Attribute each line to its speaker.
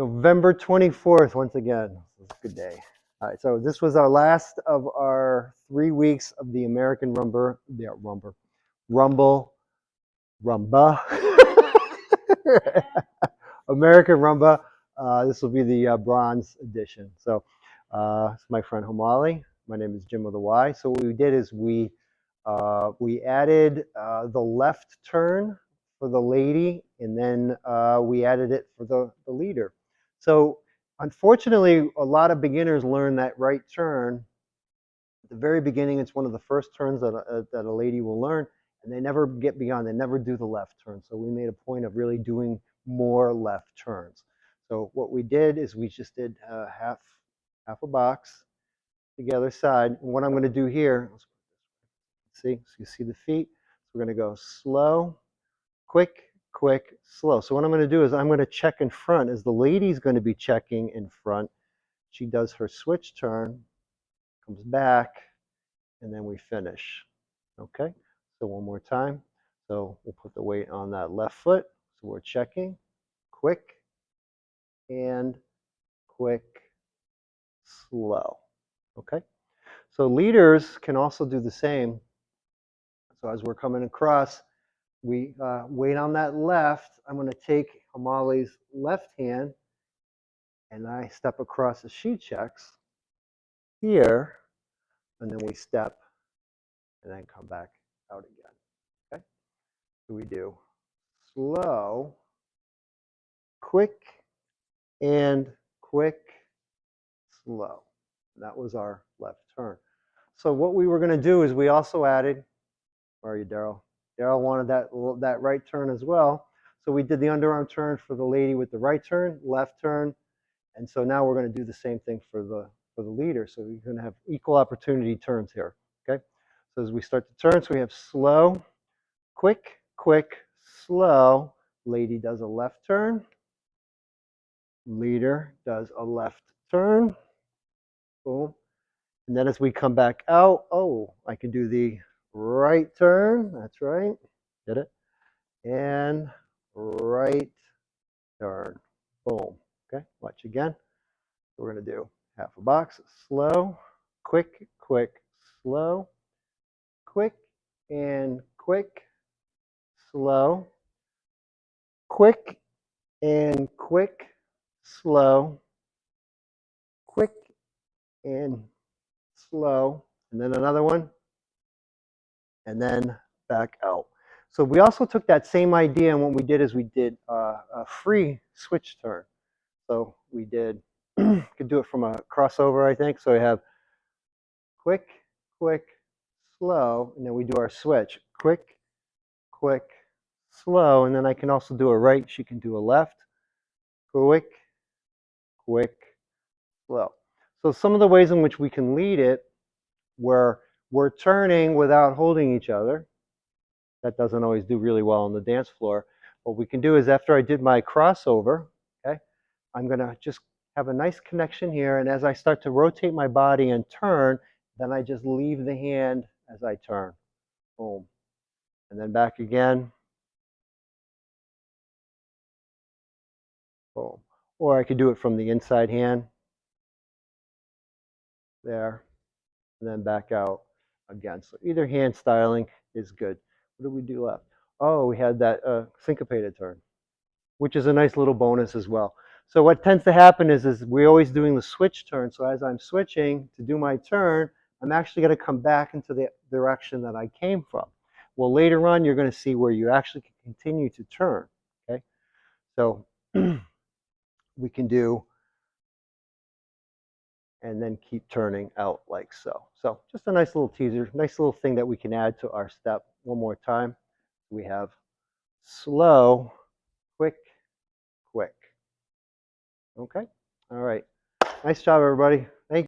Speaker 1: November 24th, once again. It's a good day. All right, so this was our last of our 3 weeks of the American Rumba, Rumba, American Rumba. This will be the bronze edition. So it's my friend Hemali. My name is Jym with a Y. So what we did is we added the left turn for the lady, and then we added it for the leader. So unfortunately, a lot of beginners learn that right turn at the very beginning. It's one of the first turns that a lady will learn, and they never get beyond. They never do the left turn. So we made a point of really doing more left turns. So what we did is we just did half a box together side. And what I'm going to do here, see, so you see the feet. So we're going to go slow, quick, quick, slow. So what I'm going to do is I'm going to check in front as the lady's going to be checking in front. She does her switch turn, comes back, and then we finish. Okay, so one more time. So we'll put the weight on that left foot. So we're checking, quick, and quick, slow. Okay, so leaders can also do the same. So as we're coming across, we wait on that left. I'm going to take Hemali's left hand, and I step across as she checks here, and then we step, and then come back out again. Okay, so we do slow, quick, and quick, slow. And that was our left turn. So what we were going to do is we also added, where are you, Daryl? Daryl wanted that right turn as well. So we did the underarm turn for the lady with the right turn, left turn, and so now we're going to do the same thing for the leader. So we're going to have equal opportunity turns here. Okay. So as we start the turns, we have slow, quick, quick, slow. Lady does a left turn. Leader does a left turn. Boom. And then as we come back out, oh, I can do the right turn. That's right. Did it. And right turn. Boom. Okay. Watch again. We're going to do half a box. Slow, quick, quick, slow, quick, and quick, slow, quick, and quick, slow, quick, and slow, and then another one, and then back out. So we also took that same idea, and what we did is we did a free switch turn. So we did, could do it from a crossover, I think. So we have quick, quick, slow, and then we do our switch. Quick, quick, slow, and then I can also do a right. She can do a left. Quick, quick, slow. So some of the ways in which we can lead it, where we're turning without holding each other. That doesn't always do really well on the dance floor. What we can do is after I did my crossover, okay, I'm going to just have a nice connection here, and as I start to rotate my body and turn, then I just leave the hand as I turn. Boom. And then back again. Boom. Or I could do it from the inside hand. There. And then back out again. So either hand styling is good. What did we do left? Oh, we had that syncopated turn, which is a nice little bonus as well. So what tends to happen is we're always doing the switch turn. So as I'm switching to do my turn, I'm actually going to come back into the direction that I came from. Well, later on, you're going to see where you actually can continue to turn. Okay, so we can do, and then keep turning out like so. So just a nice little teaser, nice little thing that we can add to our step. One more time. We have slow, quick, quick. Okay, all right. Nice job, everybody.